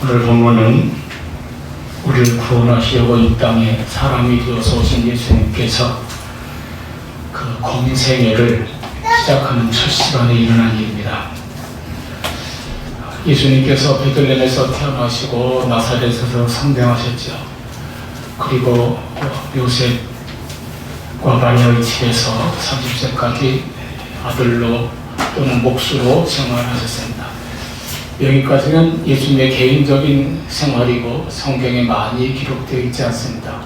오늘 본문은 우리를 구원하시려고 이 땅에 사람이 되어서 오신 예수님께서 그 공생애를 시작하는 첫 시간에 일어난 일입니다. 예수님께서 베들레헴에서 태어나시고 나사렛에서 성장하셨죠. 그리고 요셉과 마리아의 집에서 30세까지 아들로 또는 목수로 생활하셨습니다. 여기까지는 예수님의 개인적인 생활이고 성경에 많이 기록되어 있지 않습니다.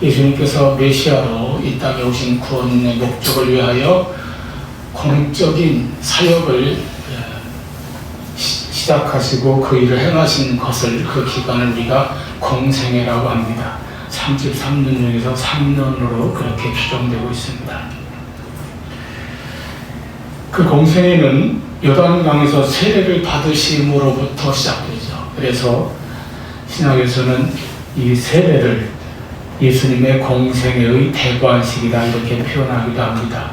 예수님께서 메시아로 이 땅에 오신 구원의 목적을 위하여 공적인 사역을 시작하시고 그 일을 행하신 것을, 그 기간을 우리가 공생애라고 합니다. 33년 중에서 3년으로 그렇게 추정되고 있습니다. 그 공생애는 요단강에서 세례를 받으심으로부터 시작되죠. 그래서 신학에서는 이 세례를 예수님의 공생애의 대관식이다 이렇게 표현하기도 합니다.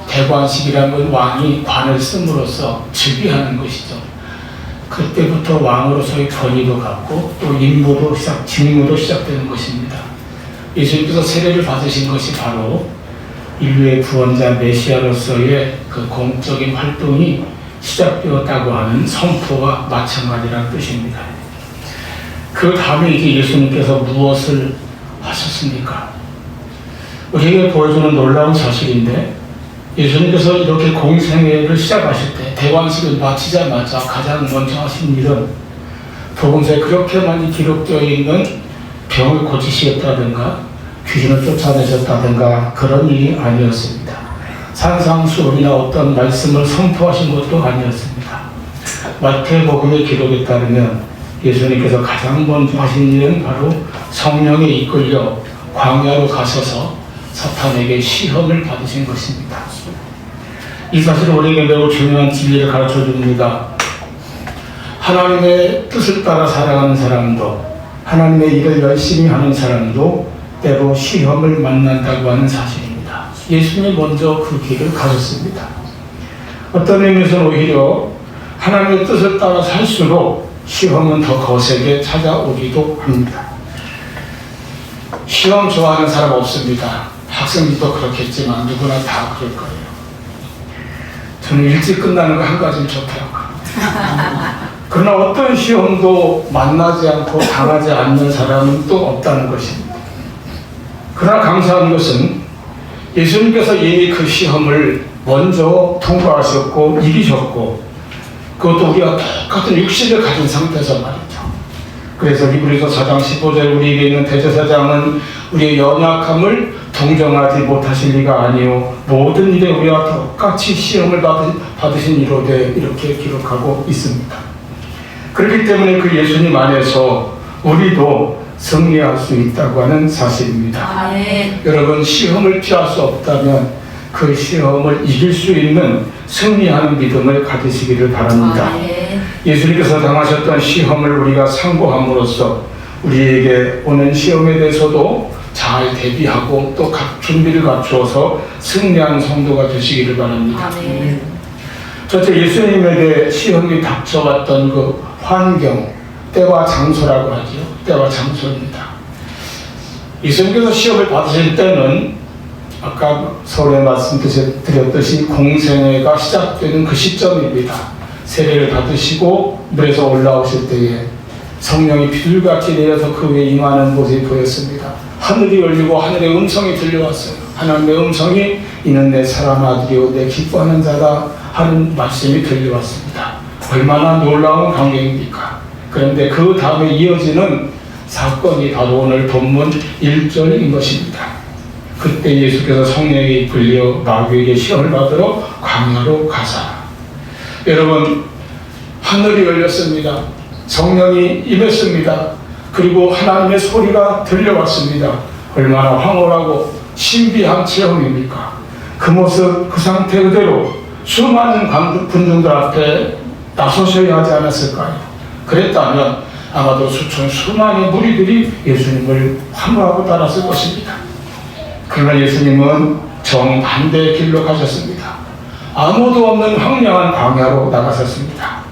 대관식이라는 건 왕이 관을 씀으로써 즉위하는 것이죠. 그때부터 왕으로서의 권위도 갖고 또 임무도 직무도 시작되는 것입니다. 예수님께서 세례를 받으신 것이 바로 인류의 구원자 메시아로서의 그 공적인 활동이 시작되었다고 하는 선포와 마찬가지라는 뜻입니다. 그 다음에 이제 예수님께서 무엇을 하셨습니까? 우리에게 보여주는 놀라운 사실인데, 예수님께서 이렇게 공생애를 시작하실 때 대관식을 마치자마자 가장 먼저 하신 일은 복음서에 그렇게 많이 기록되어 있는 병을 고치시겠다든가 귀신을 쫓아내셨다든가 그런 일이 아니었습니다. 산상수훈이나 어떤 말씀을 선포하신 것도 아니었습니다. 마태복음의 기록에 따르면 예수님께서 가장 먼저 하신 일은 바로 성령에 이끌려 광야로 가셔서 사탄에게 시험을 받으신 것입니다. 이 사실은 우리에게 매우 중요한 진리를 가르쳐 줍니다. 하나님의 뜻을 따라 살아가는 사람도, 하나님의 일을 열심히 하는 사람도 때로 시험을 만난다고 하는 사실입니다. 예수님이 먼저 그 길을 가셨습니다. 어떤 의미에서는 오히려 하나님의 뜻을 따라 살수록 시험은 더 거세게 찾아오기도 합니다. 시험 좋아하는 사람 없습니다. 학생들도 그렇겠지만 누구나 다 그럴 거예요. 저는 일찍 끝나는 거 한 가지는 좋더라고요. 그러나 어떤 시험도 만나지 않고 당하지 않는 사람은 또 없다는 것입니다. 그러나 감사한 것은 예수님께서 이미 그 시험을 먼저 통과하셨고 이기셨고, 그것도 우리가 똑같은 육신을 가진 상태에서 말이죠. 그래서 히브리서 4장 15절 우리에게 있는 대제사장은 우리의 연약함을 동정하지 못하실 리가 아니요 모든 일에 우리와 똑같이 시험을 받으신 이로되 이렇게 기록하고 있습니다. 그렇기 때문에 그 예수님 안에서 우리도 승리할 수 있다고 하는 사실입니다. 여러분, 시험을 피할 수 없다면 그 시험을 이길 수 있는 승리하는 믿음을 가지시기를 바랍니다. 예수님께서 당하셨던 시험을 우리가 상고함으로써 우리에게 오는 시험에 대해서도 잘 대비하고 또 각 준비를 갖추어서 승리하는 성도가 되시기를 바랍니다. 첫째, 예수님에게 시험이 닥쳐왔던 그 환경, 때와 장소라고 하죠. 때와 장소입니다. 예수님께서 시험을 받으실 때는 아까 서울에 말씀드렸듯이 공생애가 시작되는 그 시점입니다. 세례를 받으시고 물에서 올라오실 때에 성령이 비둘기같이 내려서 그 위에 임하는 모습이 보였습니다. 하늘이 열리고 하늘의 음성이 들려왔어요. 하나님의 음성이 이는 내 사랑 아들이요 내 기뻐하는 자다 하는 말씀이 들려왔습니다. 얼마나 놀라운 광경입니까? 그런데 그 다음에 이어지는 사건이 바로 오늘 본문 1절인 것입니다. 그때 예수께서 성령에 이끌려 마귀에게 시험을 받으러 광야로 가사. 여러분, 하늘이 열렸습니다. 성령이 임했습니다. 그리고 하나님의 소리가 들려왔습니다. 얼마나 황홀하고 신비한 체험입니까? 그 모습, 그 상태 그대로 수많은 군중들 앞에 나서셔야 하지 않았을까요? 그랬다면 아마도 수많은 무리들이 예수님을 환호하고 따랐을 것입니다. 그러나 예수님은 정반대의 길로 가셨습니다. 아무도 없는 황량한 광야로 나가셨습니다.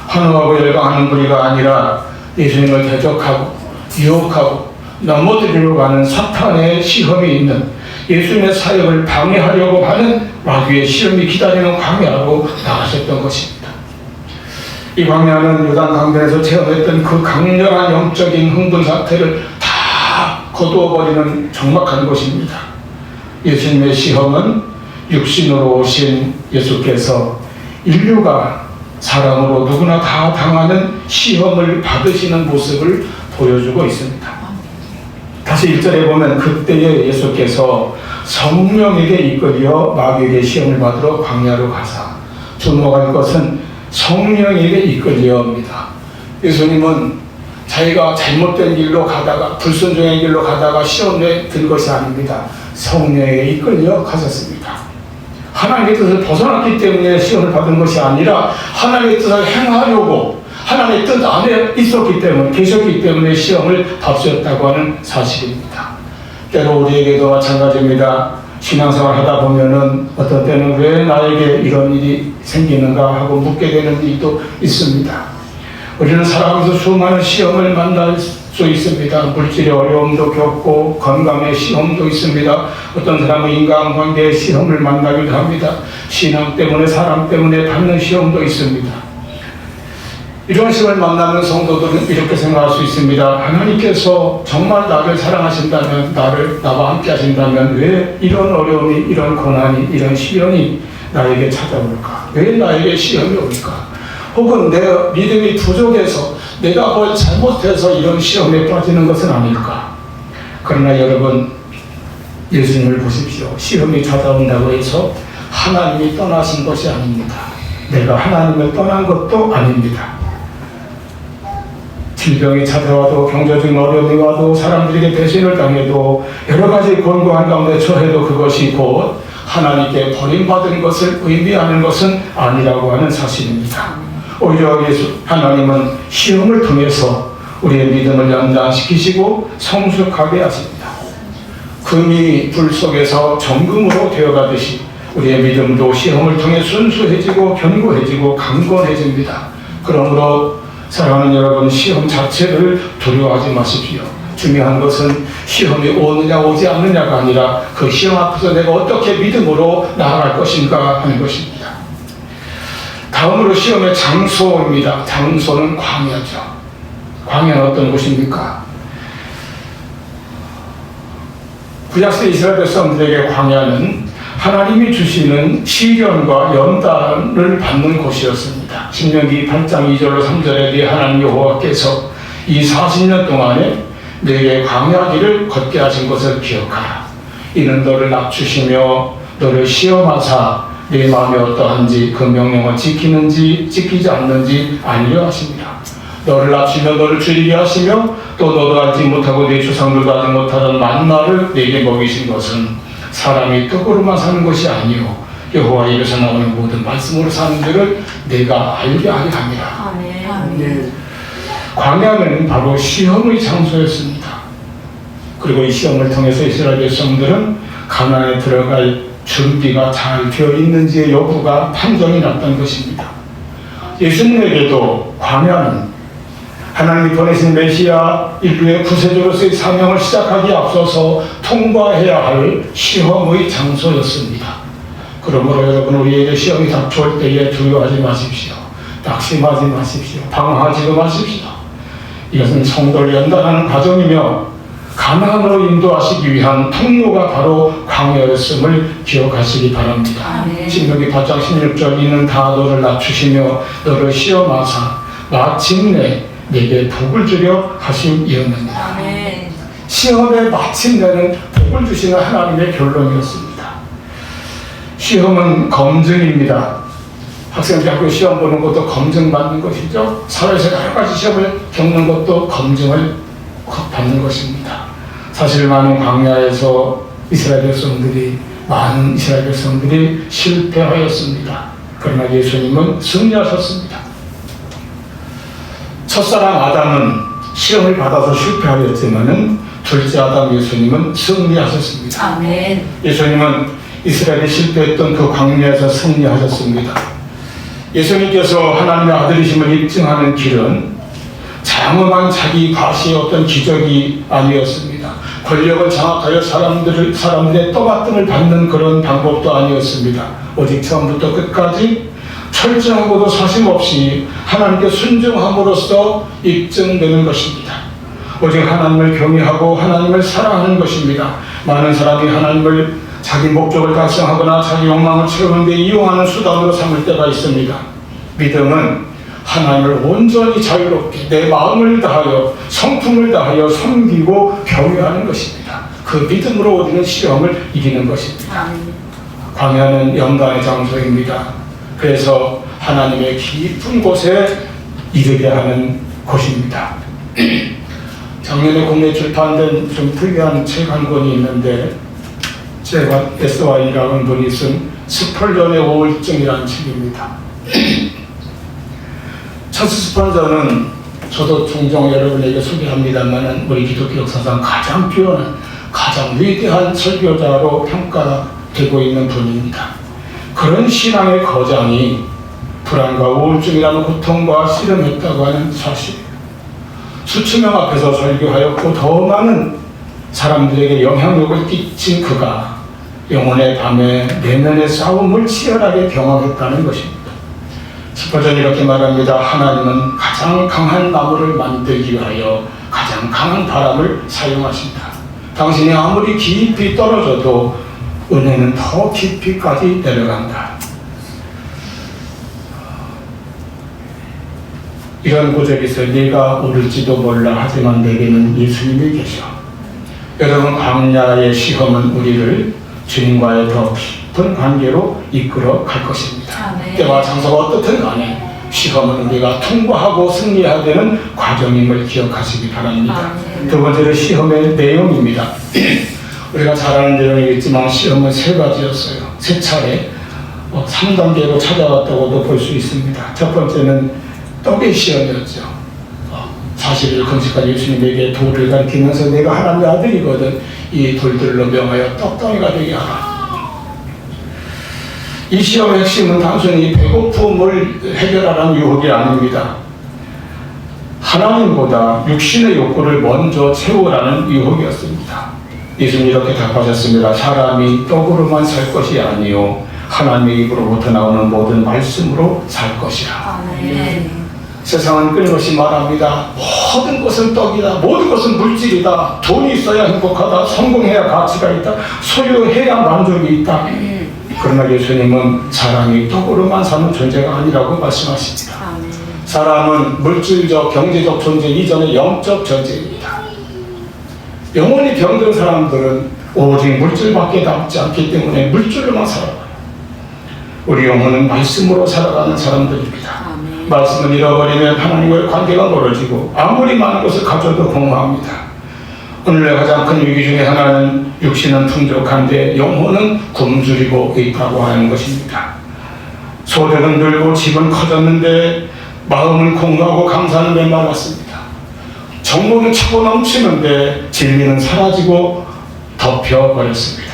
환호하고 열광하는 무리가 아니라 예수님을 대적하고 유혹하고 넘어뜨리려고 하는 사탄의 시험이 있는 예수님의 사역을 방해하려고 하는 마귀의 시험이 기다리는 광야로 나가셨던 것입니다. 이 광야는 요단 강변에서 체험했던 그 강렬한 영적인 흥분 상태를 다 거두어버리는 적막한 곳입니다. 예수님의 시험은 육신으로 오신 예수께서 인류가 사람으로 누구나 다 당하는 시험을 받으시는 모습을 보여주고 있습니다. 다시 1절에 보면 그때에 예수께서 성령에게 이끌려 마귀에게 시험을 받으러 광야로 가사 주목할 것은 성령에게 이끌려입니다. 예수님은 자기가 잘못된 길로 가다가 불순종의 길로 가다가 시험에 든 것이 아닙니다. 성령에게 이끌려 가셨습니다. 하나님의 뜻을 벗어났기 때문에 시험을 받은 것이 아니라 하나님의 뜻을 행하려고 하나님의 뜻 안에 있었기 때문에 계셨기 때문에 시험을 받으셨다고 하는 사실입니다. 때로 우리에게도 마찬가지입니다. 신앙생활 하다 보면은 어떤 때는 왜 나에게 이런 일이 생기는가 하고 묻게 되는 일도 있습니다. 우리는 살아가면서 수많은 시험을 만날 수 있습니다. 물질의 어려움도 겪고 건강의 시험도 있습니다. 어떤 사람은 인간관계의 시험을 만나기도 합니다. 신앙 때문에 사람 때문에 받는 시험도 있습니다. 이런 시험을 만나는 성도들은 이렇게 생각할 수 있습니다. 하나님께서 정말 나를 사랑하신다면, 나와 함께 하신다면 왜 이런 어려움이, 이런 고난이, 이런 시련이 나에게 찾아올까? 왜 나에게 시험이 올까? 혹은 내 믿음이 부족해서 내가 뭘 잘못해서 이런 시험에 빠지는 것은 아닐까? 그러나 여러분, 예수님을 보십시오. 시험이 찾아온다고 해서 하나님이 떠나신 것이 아닙니다. 내가 하나님을 떠난 것도 아닙니다. 질병이 찾아와도 경제적인 어려움이 와도 사람들에게 배신을 당해도 여러 가지 곤고한 가운데 처해도 그것이 곧 하나님께 버림받은 것을 의미하는 것은 아니라고 하는 사실입니다. 오히려 하나님은 시험을 통해서 우리의 믿음을 연장시키시고 성숙하게 하십니다. 금이 불 속에서 정금으로 되어가듯이 우리의 믿음도 시험을 통해 순수해지고 견고해지고 강건해집니다. 그러므로 사랑하는 여러분, 시험 자체를 두려워하지 마십시오. 중요한 것은 시험이 오느냐 오지 않느냐가 아니라 그 시험 앞에서 내가 어떻게 믿음으로 나아갈 것인가 하는 것입니다. 다음으로 시험의 장소입니다. 장소는 광야죠. 광야는 어떤 곳입니까? 구약시대 이스라엘 백성들에게 광야는 하나님이 주시는 시련과 연단을 받는 곳이었습니다. 신명기 8장 2절로 3절에 네 하나님 여호와께서 이 40년 동안에 내게 광야길을 걷게 하신 것을 기억하라. 이는 너를 낮추시며 너를 시험하사 내 마음이 어떠한지 그 명령을 지키는지 지키지 않는지 알려 하십니다. 너를 낮추며 너를 줄이게 하시며 또 너도 알지 못하고 내 조상들도 알지 못하던 만나를 내게 먹이신 것은 사람이 떡으로만 사는 것이 아니요 여호와 입에서 나오는 모든 말씀으로 사는 줄을 내가 알게 하게 합니다. 아멘. 광야는 바로 시험의 장소였습니다. 그리고 이 시험을 통해서 이스라엘 백성들은 가나안에 들어갈 준비가 잘 되어 있는지의 여부가 판정이 났던 것입니다. 예수님에게도 광야는 하나님이 보내신 메시아 인류의 구세주로서의 사명을 시작하기에 앞서서 통과해야 할 시험의 장소였습니다. 그러므로 여러분, 우리에게 시험이 닥쳐올 때에 두려워하지 마십시오. 낙심하지 마십시오. 방황하지도 마십시오. 이것은 성도를 연단하는 과정이며 가나안으로 인도하시기 위한 통로가 바로 광야였음을 기억하시기 바랍니다. 신명기 8장 16절 이는 다 너를 낮추시며 너를 시험하사 마침내 내게 복을 주려 하심이었느니라. 시험의 마침내는 복을 주시는 하나님의 결론이었습니다. 시험은 검증입니다. 학생들이 학교 시험 보는 것도 검증받는 것이죠. 사회에서 여러 가지 시험을 겪는 것도 검증을 받는 것입니다. 사실 많은 광야에서 많은 이스라엘 백성들이 실패하였습니다. 그러나 예수님은 승리하셨습니다. 첫사랑 아담은 시험을 받아서 실패하였지만은 둘째 아담 예수님은 승리하셨습니다. 아멘. 예수님은 이스라엘이 실패했던 그 광야에서 승리하셨습니다. 예수님께서 하나님의 아들이심을 입증하는 길은 장엄한 자기 과시의 어떤 기적이 아니었습니다. 권력을 장악하여 사람들의 떠받침을 받는 그런 방법도 아니었습니다. 오직 처음부터 끝까지 철저하고도 사심없이 하나님께 순종함으로써 입증되는 것입니다. 오직 하나님을 경외하고 하나님을 사랑하는 것입니다. 많은 사람이 하나님을 자기 목적을 달성하거나 자기 욕망을 채우는 데 이용하는 수단으로 삼을 때가 있습니다. 믿음은 하나님을 온전히 자유롭게 내 마음을 다하여 성품을 다하여 섬기고 경외하는 것입니다. 그 믿음으로 우리는 시험을 이기는 것입니다. 광야는 연단의 장소입니다. 그래서 하나님의 깊은 곳에 이르게 하는 곳입니다. 작년에 국내 출판된 좀 특이한 책 한 권이 있는데 제가 SY라는 분이 쓴 스펄전의 우울증이라는 책입니다. 찰스 스펄전은 저도 종종 여러분에게 소개합니다만 우리 기독교 역사상 가장 뛰어난 가장 위대한 설교자로 평가되고 있는 분입니다. 그런 신앙의 거장이 불안과 우울증이라는 고통과 씨름했다고 하는 사실이에요. 수천 명 앞에서 설교하였고 더 많은 사람들에게 영향력을 끼친 그가 영혼의 밤에 내면의 싸움을 치열하게 경험했다는 것입니다. 스펄전이 이렇게 말합니다. 하나님은 가장 강한 나무를 만들기 위하여 가장 강한 바람을 사용하신다. 당신이 아무리 깊이 떨어져도 은혜는 더 깊이까지 내려간다. 이런 구절이 있어요. 네가 오를지도 몰라 하지만 내게는 예수님이 계셔. 여러분, 광야의 시험은 우리를 주님과의 더 깊은 관계로 이끌어 갈 것입니다. 때와 장소가 어떻든 간에 시험은 우리가 통과하고 승리해야 되는 과정임을 기억하시기 바랍니다. 두 번째로 시험의 내용입니다. 우리가 잘 아는 내용이겠지만 시험은 세 가지였어요. 세 차례 3단계로 찾아왔다고도 볼 수 있습니다. 첫 번째는 떡의 시험이었죠. 40일 금식한 예수님에게 돌을 가리키면서 내가 하나님의 아들이거든 이 돌들로 명하여 떡덩이가 되게 하라. 이 시험의 핵심은 단순히 배고픔을 해결하라는 유혹이 아닙니다. 하나님보다 육신의 욕구를 먼저 채우라는 유혹이었습니다. 예수님이 이렇게 답하셨습니다. 사람이 떡으로만 살 것이 아니요 하나님의 입으로부터 나오는 모든 말씀으로 살 것이라. 세상은 끊임없이 말합니다. 모든 것은 떡이다. 모든 것은 물질이다. 돈이 있어야 행복하다. 성공해야 가치가 있다. 소유해야 만족이 있다. 그러나 예수님은 사람이 떡으로만 사는 존재가 아니라고 말씀하십니다. 사람은 물질적, 경제적 존재 이전의 영적 존재입니다. 영원히 병든 사람들은 오직 물질밖에 남지 않기 때문에 물질로만 살아가요. 우리 영혼은 말씀으로 살아가는 사람들입니다. 말씀을 잃어버리면 하나님과의 관계가 멀어지고 아무리 많은 것을 가져도 공허합니다. 오늘의 가장 큰 위기 중에 하나는 육신은 풍족한데 영혼은 굶주리고 있다고 하는 것입니다. 소득은 늘고 집은 커졌는데 마음은 공허하고 감사는 메말랐습니다. 정복은 차고 넘치는데 진리는 사라지고 덮여버렸습니다.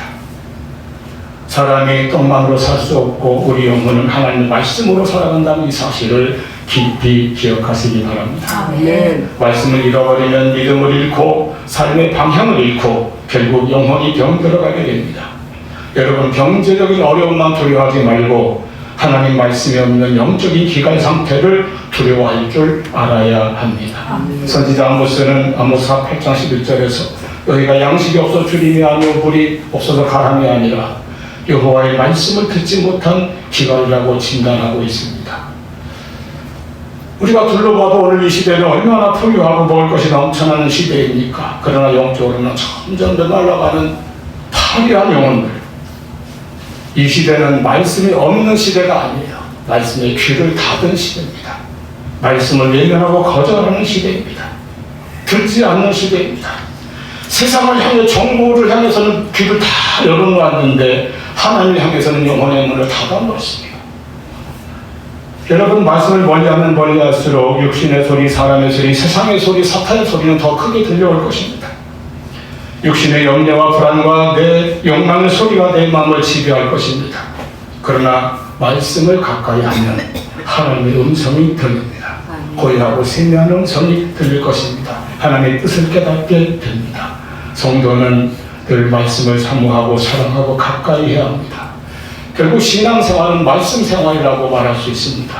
사람이 떡만으로 살 수 없고 우리 영혼은 하나님의 말씀으로 살아간다는 이 사실을 깊이 기억하시기 바랍니다. 말씀을 잃어버리면 믿음을 잃고 삶의 방향을 잃고 결국 영혼이 병들어가게 됩니다. 여러분, 경제적인 어려움만 두려워하지 말고 하나님 말씀이 없는 영적인 기갈 상태를 두려워할 줄 알아야 합니다. 선지자 아모스는 아모스 8장 11절에서 너희가 양식이 없어 주림이 아니오 물이 없어서 가람이 아니라 여호와의 말씀을 듣지 못한 기갈이라고 진단하고 있습니다. 우리가 둘러봐도 오늘 이 시대는 얼마나 풍요하고 먹을 것이 넘쳐나는 시대입니까? 그러나 영적으로는 점점 더 날아가는 파괴한 영혼들. 이 시대는 말씀이 없는 시대가 아니에요. 말씀의 귀를 닫은 시대입니다. 말씀을 외면하고 거절하는 시대입니다. 듣지 않는 시대입니다. 세상을 향해 정보를 향해서는 귀를 다 열어놓았는데 하나님을 향해서는 영혼의 문을 닫아놓았습니다. 여러분, 말씀을 멀리하면 멀리할수록 육신의 소리, 사람의 소리, 세상의 소리, 사탄의 소리는 더 크게 들려올 것입니다. 육신의 염려와 불안과 내 욕망의 소리가 내 마음을 지배할 것입니다. 그러나 말씀을 가까이 하면 하나님의 음성이 들립니다. 고요하고 세미한 음성이 들릴 것입니다. 하나님의 뜻을 깨닫게 됩니다. 성도는 늘 말씀을 사모하고 사랑하고 가까이 해야 합니다. 결국 신앙생활은 말씀 생활이라고 말할 수 있습니다.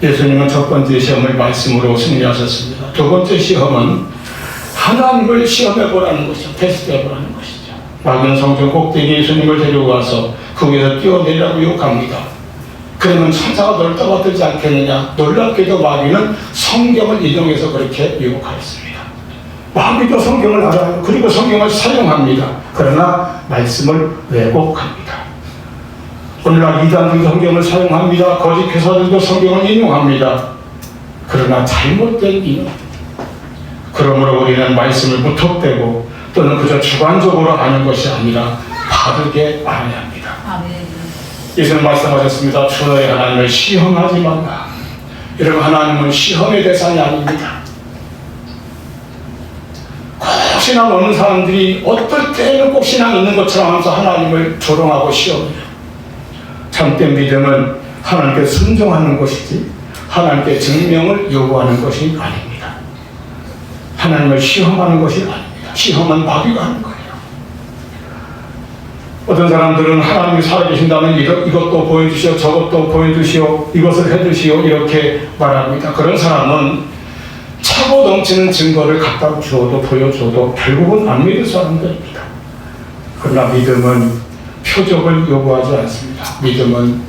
예수님은 첫 번째 시험을 말씀으로 승리하셨습니다. 두 번째 시험은 하나님을 시험해보라는 것이죠. 테스트해보라는 것이죠. 마귀는 성전 꼭대기에 예수님을 데리고 가서 그 위에서 뛰어내리라고 유혹합니다. 그러면 천사가 널 떠받들지 않겠느냐. 놀랍게도 마귀는 성경을 인용해서 그렇게 유혹하였습니다. 마귀도 성경을 알아요. 그리고 성경을 사용합니다. 그러나 말씀을 왜곡합니다. 오늘날 이단들도 성경을 사용합니다. 거짓 교사들도 성경을 인용합니다. 그러나 잘못된 인용. 그러므로 우리는 말씀을 무턱대고 또는 그저 주관적으로 아는 것이 아니라 바르게 알아야 합니다. 예수는 말씀하셨습니다. 주 너의 하나님을 시험하지 말라. 여러분, 하나님은 시험의 대상이 아닙니다. 꼭 신앙 없는 사람들이 어떨 때는 꼭 신앙 있는 것처럼 하면서 하나님을 조롱하고 시험해요. 참된 믿음은 하나님께 순종하는 것이지 하나님께 증명을 요구하는 것이 아닙니다. 하나님을 시험하는 것이 아닙니다. 시험은 마귀가 하는 거예요. 어떤 사람들은 하나님이 살아계신다면 이것도 보여주시오, 저것도 보여주시오, 이것을 해주시오 이렇게 말합니다. 그런 사람은 차고 넘치는 증거를 갖다 주어도 보여줘도 결국은 안 믿을 사람들입니다. 그러나 믿음은 표적을 요구하지 않습니다. 믿음은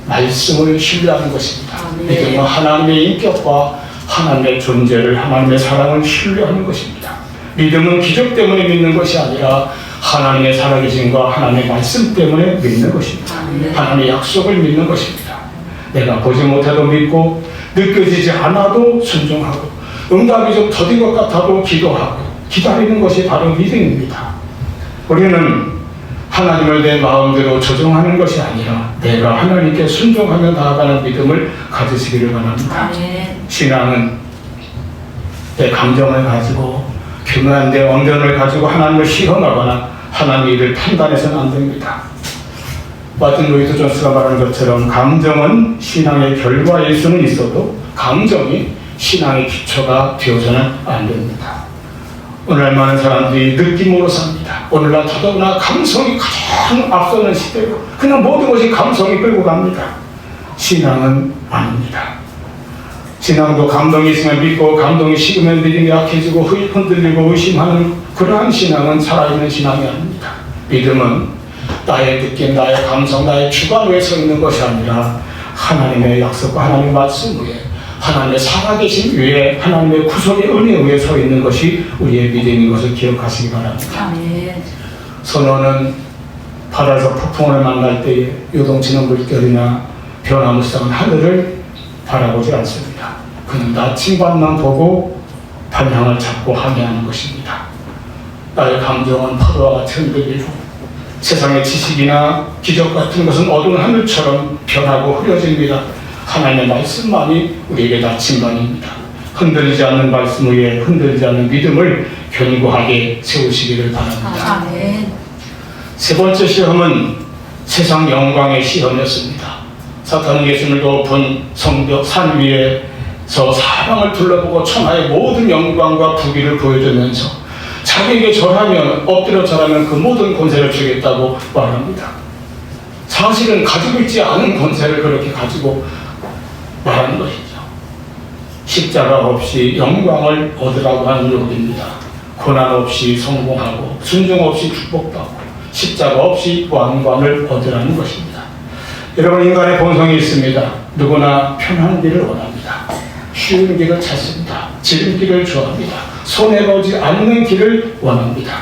말씀을 신뢰하는 것입니다. 믿음은 하나님의 인격과 하나님의 존재를, 하나님의 사랑을 신뢰하는 것입니다. 믿음은 기적 때문에 믿는 것이 아니라 하나님의 살아계심과 하나님의 말씀 때문에 믿는 것입니다. 하나님의 약속을 믿는 것입니다. 내가 보지 못해도 믿고 느껴지지 않아도 순종하고 응답이 좀 더딘 것 같아도 기도하고 기다리는 것이 바로 믿음입니다. 우리는 하나님을 내 마음대로 조종하는 것이 아니라 내가 하나님께 순종하며 나아가는 믿음을 가지시기를 바랍니다. 신앙은 내 감정을 가지고 교묘한 내 언변을 가지고 하나님을 시험하거나 하나님의 일을 판단해서는 안 됩니다. 마틴 로이드 존스가 말하는 것처럼 감정은 신앙의 결과일 수는 있어도 감정이 신앙의 기초가 되어서는 안 됩니다. 오늘날 많은 사람들이 느낌으로 삽니다. 오늘날 더더구나 감성이 가장 앞서는 시대로 그냥 모든 것이 감성이 끌고 갑니다. 신앙은 아닙니다. 신앙도 감동이 있으면 믿고 감동이 식으면 믿음이 약해지고 흔들리고 의심하는 그러한 신앙은 살아있는 신앙이 아닙니다. 믿음은 나의 느낌, 나의 감성, 나의 주관 위에 서 있는 것이 아니라 하나님의 약속과 하나님의 말씀 위에 하나님의 살아계신 위에 하나님의 구속의 은혜 위에 서 있는 것이 우리의 믿음인 것을 기억하시기 바랍니다. 아멘. 선원은 바다에서 폭풍을 만날 때에 요동치는 물결이나 변화무쌍한 하늘을 바라보지 않습니다. 그는 나침반만 보고 방향을 잡고 항해하는 것입니다. 나의 감정은 파도와 같이 흔들리고 세상의 지식이나 기적 같은 것은 어두운 하늘처럼 변하고 흐려집니다. 하나님의 말씀만이 우리에게 나침반입니다. 흔들리지 않는 말씀 위에 흔들리지 않는 믿음을 견고하게 세우시기를 바랍니다. 아멘. 세 번째 시험은 세상 영광의 시험이었습니다. 사탄은 예수님을 높은 성벽 산 위에서 사방을 둘러보고 천하의 모든 영광과 부귀를 보여주면서 자기에게 절하면 엎드려 절하면 그 모든 권세를 주겠다고 말합니다. 사실은 가지고 있지 않은 권세를 그렇게 가지고 말하는 것이죠. 십자가 없이 영광을 얻으라고 하는 욕입니다. 고난 없이 성공하고 순종 없이 축복받고 십자가 없이 왕관을 얻으라는 것입니다. 여러분, 인간의 본성이 있습니다. 누구나 편한 길을 원합니다. 쉬운 길을 찾습니다. 지름길을 좋아합니다. 손해보지 않는 길을 원합니다.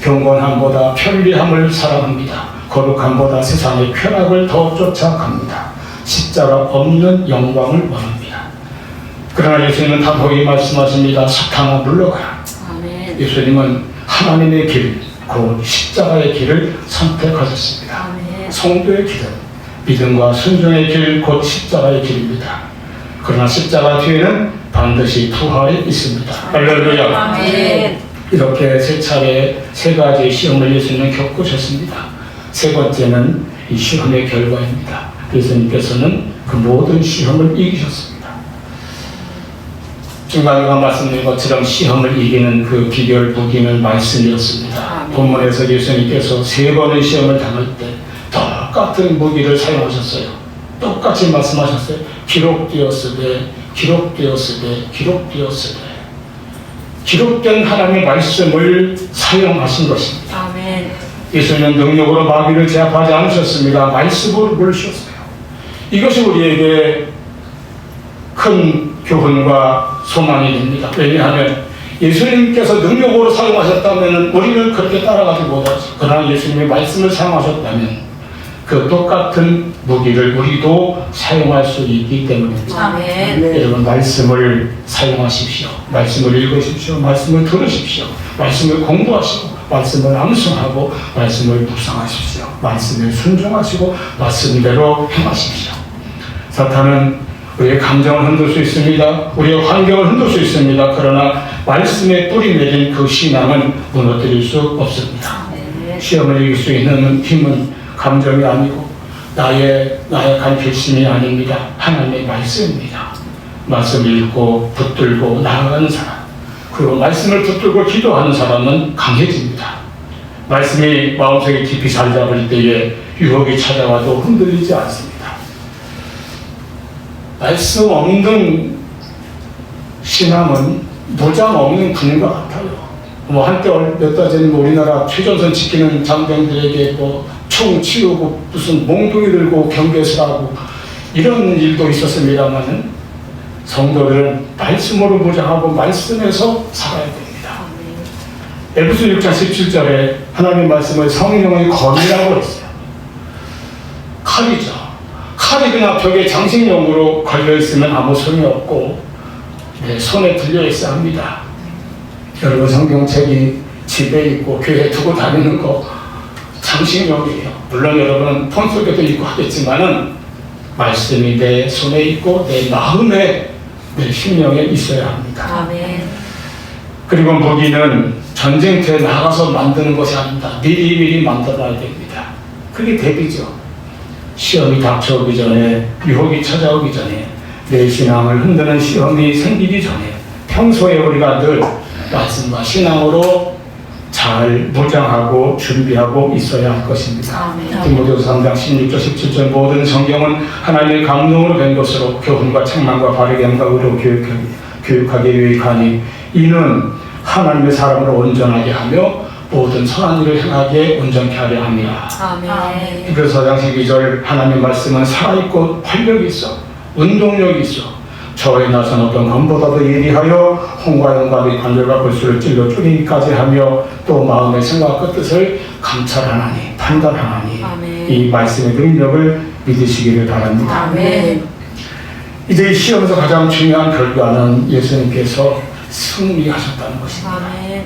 경건함보다 편리함을 사랑합니다. 거룩함보다 세상의 쾌락을 더 쫓아갑니다. 십자가 없는 영광을 원합니다. 그러나 예수님은 단호히 말씀하십니다. 사탄아 물러가라. 아멘. 예수님은 하나님의 길, 곧 십자가의 길을 선택하셨습니다. 아멘. 성도의 길은 믿음과 순종의 길, 곧 십자가의 길입니다. 그러나 십자가 뒤에는 반드시 부활이 있습니다. 할렐루야. 아멘. 이렇게 세 차례 세 가지의 시험을 예수님은 겪으셨습니다. 세 번째는 이 시험의 결과입니다. 예수님께서는 그 모든 시험을 이기셨습니다. 중간에 말씀드린 것처럼 시험을 이기는 그 비결 무기는 말씀이었습니다. 본문에서 예수님께서 3번의 시험을 당할 때 똑같은 무기를 사용하셨어요. 똑같이 말씀하셨어요. 기록되었으되 기록되었으되 기록되었으되. 기록된 하나님의 말씀을 사용하신 것입니다. 아멘. 예수님은 능력으로 마귀를 제압하지 않으셨습니다. 말씀으로 물으셨어요. 이것이 우리에게 큰 교훈과 소망이 됩니다. 왜냐하면 예수님께서 능력으로 사용하셨다면 우리는 그렇게 따라가지 못하죠. 그러나 예수님의 말씀을 사용하셨다면 그 똑같은 무기를 우리도 사용할 수 있기 때문입니다. 아멘. 여러분, 말씀을 사용하십시오. 말씀을 읽으십시오. 말씀을 들으십시오. 말씀을 공부하시고 말씀을 암송하고 말씀을 묵상하십시오. 말씀을 순종하시고 말씀대로 행하십시오. 사탄은 우리의 감정을 흔들 수 있습니다. 우리의 환경을 흔들 수 있습니다. 그러나 말씀에 뿌리 내린 그 신앙은 무너뜨릴 수 없습니다. 시험을 이길 수 있는 힘은 감정이 아니고 나의 간 결심이 아닙니다. 하나님의 말씀입니다. 말씀을 읽고 붙들고 나아가는 사람, 그리고 말씀을 붙들고 기도하는 사람은 강해집니다. 말씀이 마음속에 깊이 자리 잡을 때에 유혹이 찾아와도 흔들리지 않습니다. 말씀 없는 신앙은 무장 없는 군인과 같아요. 한때 몇 달 전에 우리나라 최전선 지키는 장병들에게 총 치우고 무슨 몽둥이 들고 경계를 하고 이런 일도 있었습니다만은 성도들은 말씀으로 무장하고 말씀에서 살아야 됩니다. 에베소 6장 17절에 하나님 말씀을 성령의 검이라고 했어요. 칼이죠. 칼이 그냥 벽에 장식용으로 걸려있으면 아무 소용이 없고 손에 들려있어야 합니다. 여러분, 성경책이 집에 있고 교회에 두고 다니는 거 장식용이에요. 물론 여러분은 폰 속에도 있고 하겠지만은 말씀이 내 손에 있고 내 마음에 내 심령에 있어야 합니다. 아멘. 그리고 무기는 전쟁터에 나가서 만드는 것이 아닙니다. 미리미리 만들어야 됩니다. 그게 대비죠. 시험이 닥쳐오기 전에, 유혹이 찾아오기 전에, 내 신앙을 흔드는 시험이 생기기 전에 평소에 우리가 늘 말씀과 신앙으로 잘 무장하고 준비하고 있어야 할 것입니다. 디모데후서 3장 16절 17절 모든 성경은 하나님의 감동으로 된 것으로 교훈과 책망과 바르게 함과 의로 교육하게 유익하니 이는 하나님의 사람을 온전하게 하며 모든 선한 일을 행하게 온전케 하려 함이라. 아멘. 그래서 4장 12절 하나님의 말씀은 살아있고 활력이 있어 운동력이 있어 저에 나선 어떤 검보다도 예리하여 홍과 영감이 관절과 골수를 찔러 쪼개기까지 하며 또 마음의 생각과 뜻을 감찰하나니 판단하나니 아멘. 이 말씀의 능력을 믿으시기를 바랍니다. 아멘. 이제 이 시험에서 가장 중요한 결과는 예수님께서 승리하셨다는 것입니다. 아멘.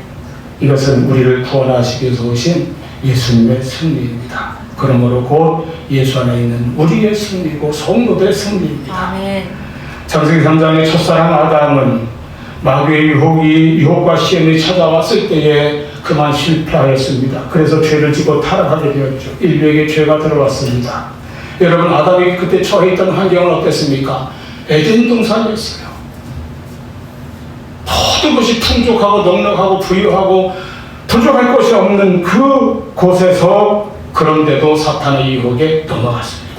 이것은 우리를 구원하시기 위해서 오신 예수님의 승리입니다. 그러므로 곧 예수 안에 있는 우리의 승리고 성도들의 승리입니다. 아멘. 창세기 3장의 첫사람 아담은 마귀의 유혹과 시험이 찾아왔을 때에 그만 실패하였습니다. 그래서 죄를 지고 타락하게 되었죠. 인류에게 죄가 들어왔습니다. 여러분, 아담이 그때 처해 있던 환경은 어땠습니까? 에덴 동산이었어요. 모든 것이 풍족하고 넉넉하고 부유하고 부족할 것이 없는 그 곳에서 그런데도 사탄의 유혹에 넘어갔습니다.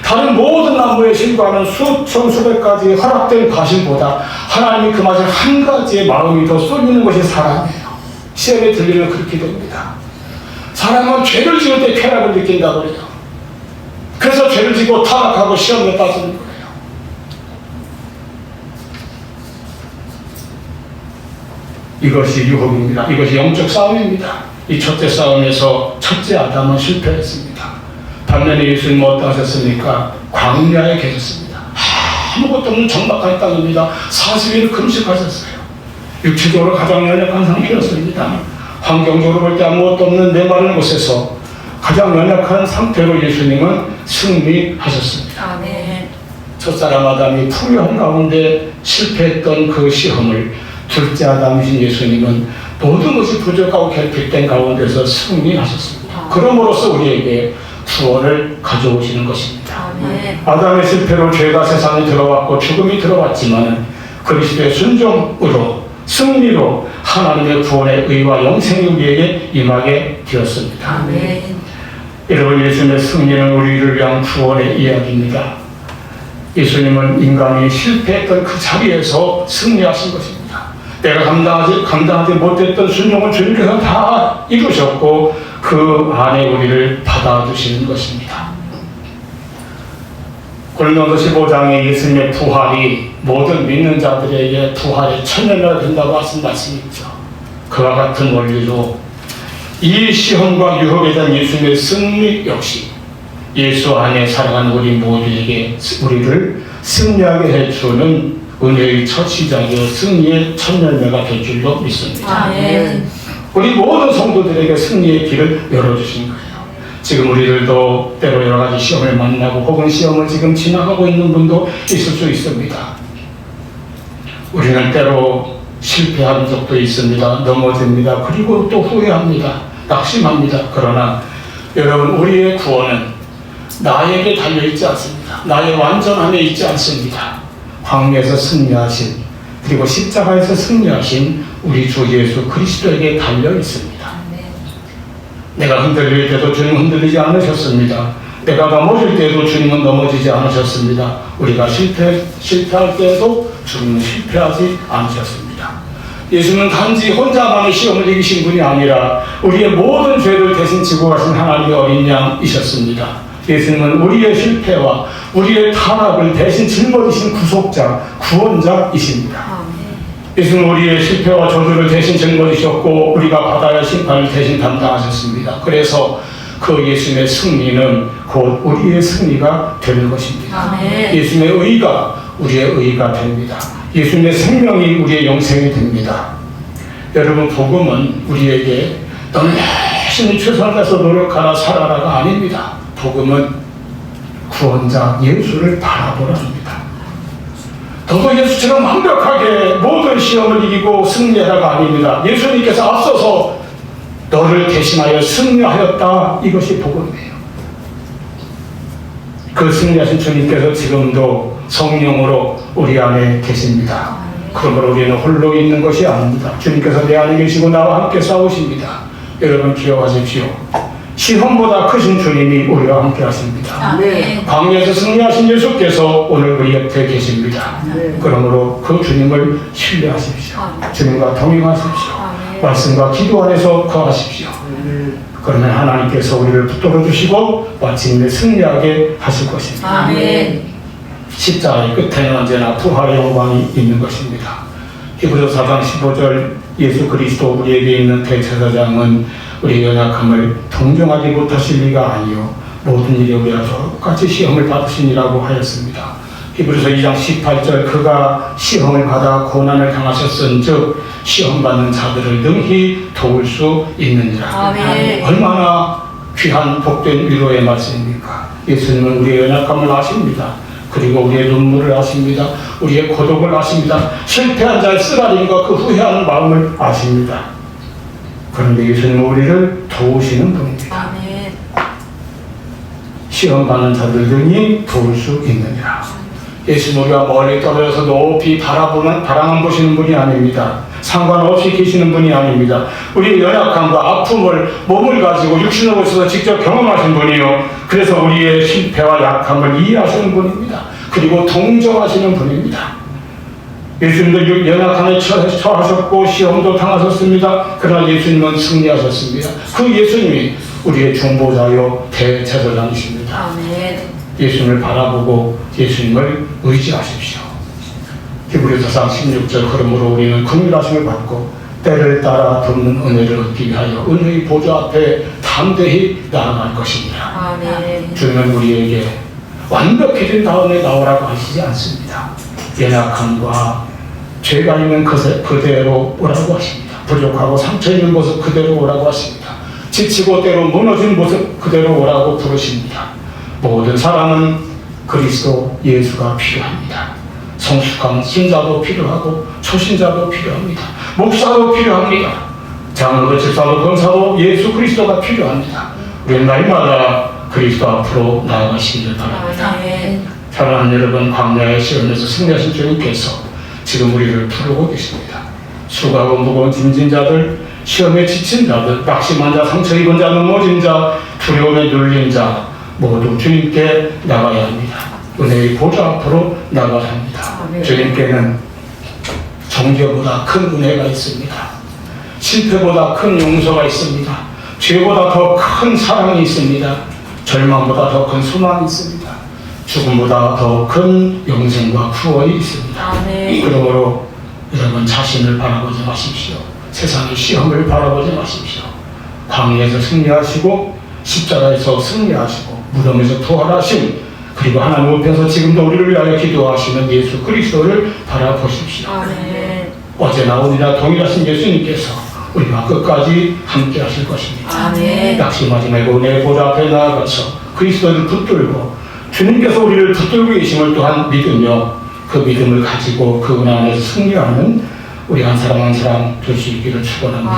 다른 모든 나무의 실과는 수천 수백 가지 허락된 과실보다 하나님이 그 맛에 한 가지의 마음이 더 쏠리는 것이 사람이에요. 시험에 들리면 그렇게 됩니다. 사람은 죄를 지을 때 쾌락을 느낀다고 그래요. 그래서 죄를 지고 타락하고 시험에 빠지는 거예요. 이것이 유혹입니다. 이것이 영적 싸움입니다. 이 첫째 싸움에서 첫째 아담은 실패했습니다. 반면에 예수님은 어떠 하셨습니까? 광야에 계셨습니다. 아무것도 없는 적막한 땅입니다. 40일 금식하셨어요. 육체적으로 가장 연약한 상태였습니다. 환경적으로 볼 때 아무것도 없는 메마른 곳에서 가장 연약한 상태로 예수님은 승리하셨습니다. 아멘. 첫사람 아담이 풍요한 가운데 실패했던 그 시험을 둘째 아담이신 예수님은 모든 것이 부족하고 결핍된 가운데서 승리하셨습니다. 그럼으로써 우리에게 구원을 가져오시는 것입니다. 아멘. 아담의 실패로 죄가 세상에 들어왔고 죽음이 들어왔지만 그리스도의 순종으로 승리로 하나님의 구원의 의와 영생이 우리에게 임하게 되었습니다. 아멘. 여러분, 예수님의 승리는 우리를 위한 구원의 이야기입니다. 예수님은 인간이 실패했던 그 자리에서 승리하신 것입니다. 내가 감당하지 못했던 순종을 주님께서 다 이루셨고 그 안에 우리를 받아주시는 것입니다. 고린도서 15장에 예수님의 부활이 모든 믿는 자들에게 부활의 천년을 된다고 하신 말씀이 있죠. 그와 같은 원리로 이 시험과 유혹에 대한 예수님의 승리 역시 예수 안에 살아가는 우리 모두에게 우리를 승리하게 해주는 은혜의 첫 시작이요 승리의 첫 열매가 될 줄로 믿습니다. 아멘. 우리 모든 성도들에게 승리의 길을 열어주신 거예요. 지금 우리들도 때로 여러 가지 시험을 만나고 혹은 시험을 지금 지나가고 있는 분도 있을 수 있습니다. 우리는 때로 실패한 적도 있습니다. 넘어집니다. 그리고 또 후회합니다. 낙심합니다. 그러나 여러분, 우리의 구원은 나에게 달려있지 않습니다. 나의 완전함에 있지 않습니다. 광야에서 승리하신 그리고 십자가에서 승리하신 우리 주 예수 그리스도에게 달려있습니다. 내가 흔들릴 때도 주님은 흔들리지 않으셨습니다. 내가 넘어질 때도 주님은 넘어지지 않으셨습니다. 우리가 실패할 때도 주님은 실패하지 않으셨습니다. 예수는 단지 혼자만의 시험을 이기신 분이 아니라 우리의 모든 죄를 대신 지고 가신 하나님의 어린 양이셨습니다. 예수님은 우리의 실패와 우리의 타락을 대신 짊어지신 구속자, 구원자이십니다. 예수는 우리의 실패와 저주를 대신 짊어지셨고 우리가 받아야 할 심판을 대신 담당하셨습니다. 그래서 그 예수님의 승리는 곧 우리의 승리가 되는 것입니다. 아멘. 예수님의 의가 우리의 의가 됩니다. 예수님의 생명이 우리의 영생이 됩니다. 여러분, 복음은 우리에게 너는 열심히 최선을 다해서 노력하라 살아라가 아닙니다. 복음은 구원자 예수를 바라보라입니다. 너도 예수처럼 완벽하게 모든 시험을 이기고 승리하라가 아닙니다. 예수님께서 앞서서 너를 대신하여 승리하였다. 이것이 복음이에요. 그 승리하신 주님께서 지금도 성령으로 우리 안에 계십니다. 그러므로 우리는 홀로 있는 것이 아닙니다. 주님께서 내 안에 계시고 나와 함께 싸우십니다. 여러분 기억하십시오. 시험보다 크신 주님이 우리와 함께 하십니다. 아멘. 광야에서 승리하신 예수께서 오늘 우리 옆에 계십니다. 그러므로 그 주님을 신뢰하십시오. 주님과 동행하십시오. 말씀과 기도 안에서 거하십시오. 그러면 하나님께서 우리를 붙들어 주시고 마침내 승리하게 하실 것입니다. 아멘. 십자가의 끝에는 언제나 부활의 영광이 있는 것입니다. 히브리서 4장 15절 예수 그리스도 우리에게 있는 대제사장은 우리의 연약함을 동정하지 못하실 리가 아니요 모든 일에 우리와 똑같이 시험을 받으시니라고 하였습니다. 히브리서 2장 18절 그가 시험을 받아 고난을 당하셨은즉 시험받는 자들을 능히 도울 수 있느니라. 아멘. 얼마나 귀한 복된 위로의 말씀입니까? 예수님은 우리의 연약함을 아십니다. 그리고 우리의 눈물을 아십니다. 우리의 고독을 아십니다. 실패한 자의 쓰라림과 그 후회하는 마음을 아십니다. 그런데 예수님은 우리를 도우시는 분입니다. 아멘. 시험받는 자들 등이 도울 수 있느니라. 예수는 우리가 멀리 떨어져서 높이 바라만 보시는 분이 아닙니다. 상관없이 계시는 분이 아닙니다. 우리의 연약함과 아픔을 몸을 가지고 육신으로 있어서 직접 경험하신 분이요. 그래서 우리의 실패와 약함을 이해하시는 분입니다. 그리고 동정하시는 분입니다. 예수님도 연약함에 처하셨고 시험도 당하셨습니다. 그러나 예수님은 승리하셨습니다. 그 예수님이 우리의 중보자요 대제사장이십니다. 아멘. 예수님을 바라보고 예수님을 의지하십시오. 히브리서 4장 16절 그러므로 우리는 긍휼하심을 받고 때를 따라 돕는 은혜를 얻기 위하여 은혜의 보좌 앞에 담대히 나아갈 것입니다. 아멘. 주님은 우리에게 완벽해진 다음에 나오라고 하시지 않습니다. 연약함과 죄가 있는 그대로 오라고 하십니다. 부족하고 상처 있는 모습 그대로 오라고 하십니다. 지치고 때로 무너진 모습 그대로 오라고 부르십니다. 모든 사람은 그리스도 예수가 필요합니다. 성숙한 신자도 필요하고 초신자도 필요합니다. 목사도 필요합니다. 장로도 집사도 권사도 예수 그리스도가 필요합니다. 우리는 날마다 그리스도 앞으로 나아가시기를 바랍니다. 아멘. 사랑하는 여러분, 광야의 시험에서 승리하신 주님께서 지금 우리를 부르고 계십니다. 수고하고 무거운 짐진 자들, 시험에 지친 자들, 낙심한 자, 상처 입은 자, 넘어진 자, 두려움에 눌린 자 모두 주님께 나가야 합니다. 은혜의 보좌 앞으로 나가야 합니다. 주님께는 정죄보다 큰 은혜가 있습니다. 실패보다 큰 용서가 있습니다. 죄보다 더 큰 사랑이 있습니다. 절망보다 더 큰 소망이 있습니다. 죽음보다 더 큰 영생과 구원이 있습니다. 그러므로 여러분 자신을 바라보지 마십시오. 세상의 시험을 바라보지 마십시오. 광야에서 승리하시고 십자가에서 승리하시고 무덤에서 부활하신, 그리고 하나님 앞에서 지금도 우리를 위하여 기도하시는 예수 그리스도를 바라보십시오. 어제나 오늘이나 동일하신 예수님께서 우리와 끝까지 함께 하실 것입니다. 낙심하지 말고 내 보좌 앞에 나아가서 그리스도를 붙들고 주님께서 우리를 붙들고 계심을 또한 믿으며 그 믿음을 가지고 그 은혜 안에서 승리하는 우리 한 사람 한 사람 될 수 있기를 축원합니다.